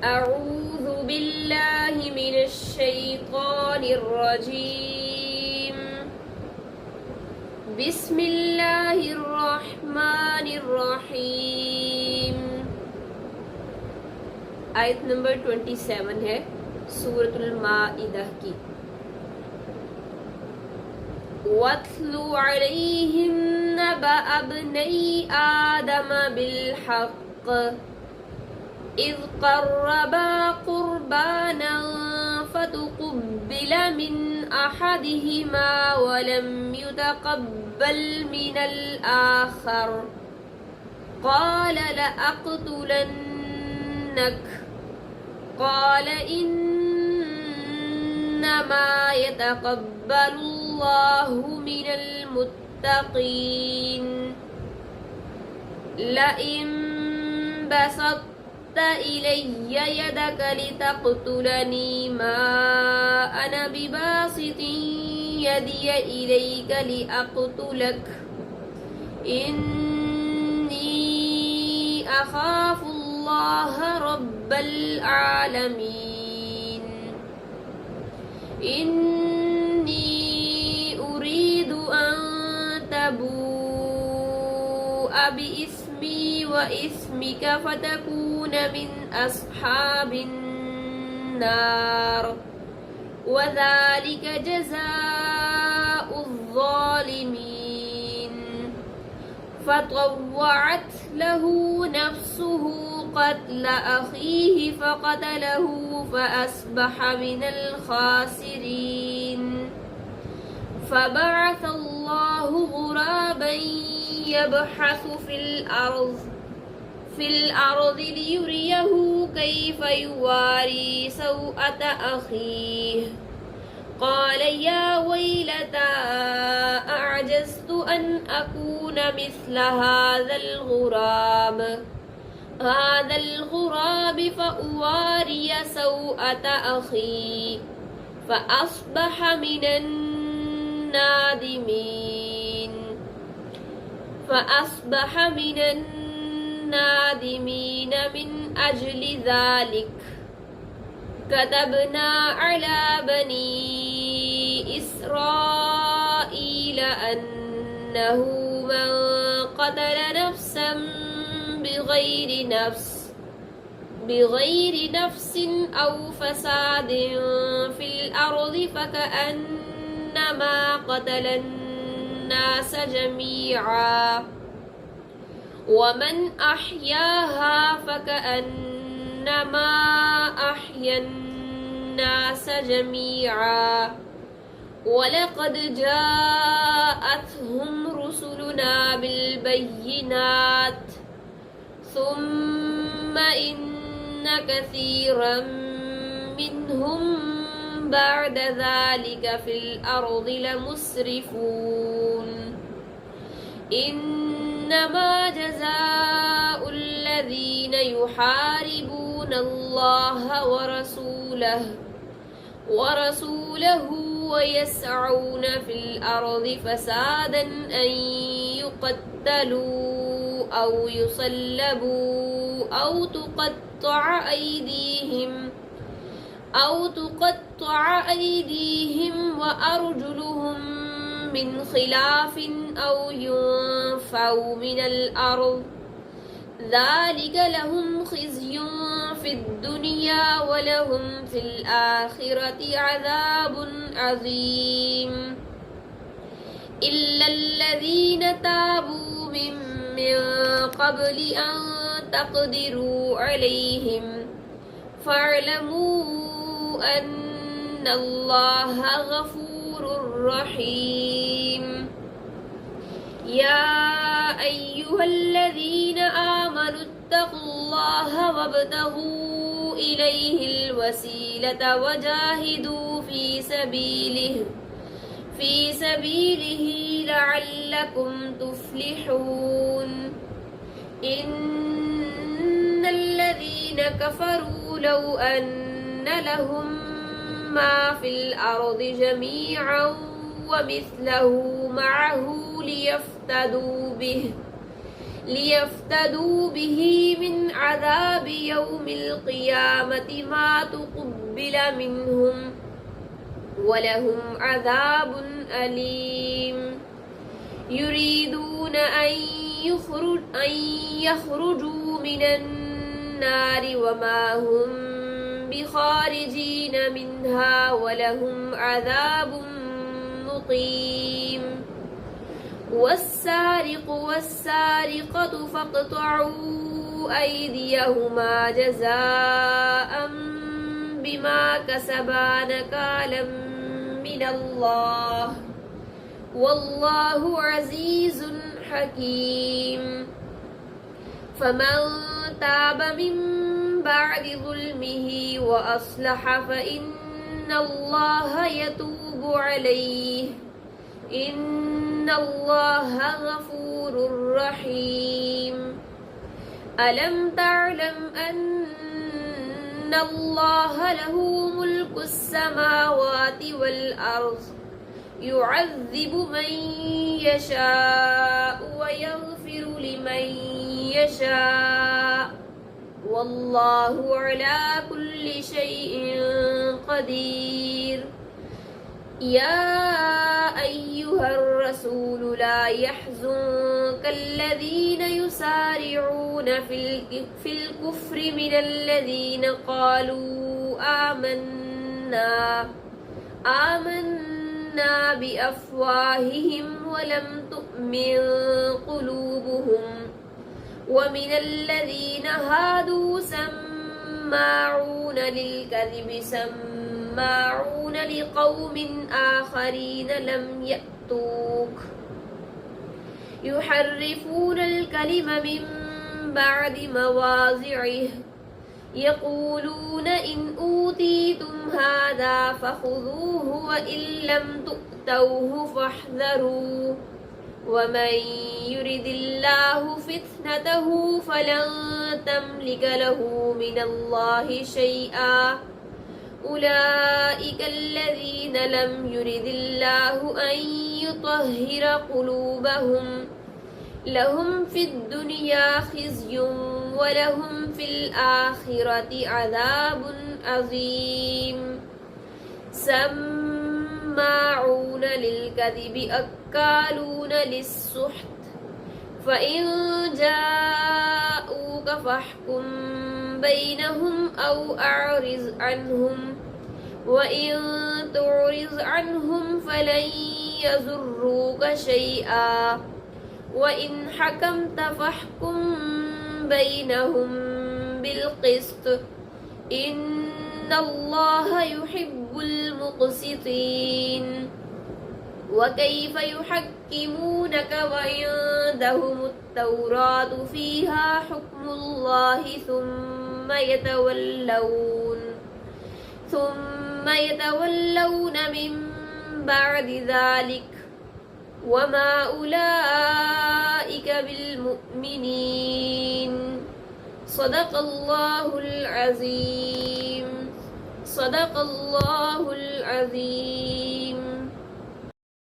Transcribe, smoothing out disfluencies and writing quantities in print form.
أعوذ بالله من الشيطان الرجيم بسم الله الرحمن الرحيم। आयत नंबर 27 है सूरतुल माइदा की। वत्लु अलैहिम नबअ अब्नई आदम बिलहक़ इज़ क़र्रबा क़ुरबानन फ़तुक़ुब्बिल मिन अहदिहिमा वलम युतक़ब्बल मिनल आख़र क़ाल लअक़्तुलन्नक क़ाल इन्नमा यतक़ब्बलुल्लाहु मिनल मुत्तक़ीन लइन बसत्त इलय्य यदक लितक़्तुलनी मा अना बिबासितिन यदिय इलैक लिअक़्तुलक इन्नी अख़ाफ़ुल्लाह रब्बल आलमीन इन्नी उरीदु अन तबूअ बिइस्मी व इस्मिक फतकून मिन अस्हाबिन नार व ज़ालिक जज़ाउज़ ज़ालिमीन फतव्वअत लहू नफ्सुहु क़त्ल अख़ीहि फ़क़तलहु फ़अस्बह मिनल ख़ासिरीन फबअथ अल्लाहु गुराबन यबहसु फिल अर्ज़ लियुरियहु कैफ़ युवारी सौअत अख़ीहि क़ाल या वैलता अअजज़्तु अन अकून मिस्ल हाज़ल गुराब फ़उवारिय सौअत अख़ी फ़अस्बह मिनन नादिमीन मिन अजलि ज़ालिक कतबना अला बनी इस्राईल अन्नहु मन क़तल नफ्सन बिग़ैरि नफ्सिन औ फ़सादिन फ़िल अर्ज़ फ़कअन्नमा क़तलन नास जमीआ वमन अह्याहा फ़कअन्नमा अह्यन नास जमीआ वलक़द जाअतहुम रुसुलुना बिलबय्यिनात सुम्म इन्न कसीरम मिनहुम बअद ज़ालिक फ़िल अर्ज़ लमुस्रिफ़ून इन्नमा जज़ाउल्लज़ीन युहारिबून अल्लाह व रसूलहु वयस्अऊन फ़िल अर्ज़ फ़सादन अन युक़त्तलू औ युसल्लबू औ तुक़त्तअ अयदीहिम व अर्जुलुहुम मिन खिलाफिन औ युनफ़ऊ मिनल अर्ज़ ज़ालिक लहुम ख़िज़्युन फ़िद्दुनिया व लहुम फ़िल आख़िरति अज़ाबुन अज़ीम इल्लल्लज़ीन ताबू मिन क़ब्लि अन तक़दिरू अलैहिम फ़अलमू अन्नल्लाह गफ़ूरुर रहीम या अय्युहल्लज़ीन आमनुत्तक़ुल्लाह वब्तग़ू इलैहिल वसीलत वजाहिदू फ़ी सबीलिही लअल्लकुम तुफ़्लिहून इन्नल्लज़ीन कफ़रू लौ अन्न लहुम मा फ़िल अर्ज़ि जमीअन वमिस्लहु मअहू लियफ्तदू बिही मिन अज़ाबि यौमिल क़ियामति मा तुक़ब्बिल मिनहुम वलहुम अज़ाबुन अलीम युरीदून अन यख़रुजू मिनन नारि वमा हुम बिखारिजीन मिन्हा वलहुम अज़ाबुन मुक़ीम वस्सारिक़ु वस्सारिक़तु फ़क़्तअू अयदियहुमा जज़ाअन बिमा कसबा नकालन मिनल्लाह वल्लाहु अज़ीज़ुन हकीम फमन ताब मिन बअदि ज़ुल्मिही व अस्लह फ़इन्नल्लाह यतूबु अलैहि इन्नल्लाह गफूरुर रहीम अलम तअलम अन्नल्लाह लहू मुल्कुस समावाति वल अर्ज़ युअज़्ज़िबु मन यशाअ व यग़फ़िरु लिमन यशाअ वल्लाहु अला कुल्लि शैइन क़दीर या अय्युहर रसूल ला यहज़ुनकल्लज़ीन युसारिऊन फिल कुफ्रि मिनल्लज़ीन क़ालू आमन्ना बिअफ़वाहिहिम वलम तु'मिन क़ुलूबुहुम वमिन الذين هادوا سماعون للكذب سماعون لقوم آخرين لم يأتوك يحرفون الكلم من بعد مواضعه يقولون إن أوتيتم هذا فخذوه وإن لم تؤتوه فاحذروا ومن يرد الله فتنته فلن تملك له من الله شيئا أولئك الذين لم يرد الله أن يطهر قلوبهم لهم في الدنيا خزي ولهم في الآخرة عذاب عظيم سماعون للكذب أكالون للسحت فإن جاءوك فاحكم بينهم أو أعرض عنهم وإن تعرض عنهم فلن يضروك شيئا وإن حكمت فاحكم بينهم بالقسط إن الله يحب المقسطين وكيف يحكمونك وعندهم التوراة فيها حكم الله ثم يتولون من بعد ذلك وما أولئك بالمؤمنين صدق الله العظيم صدق الله العظيم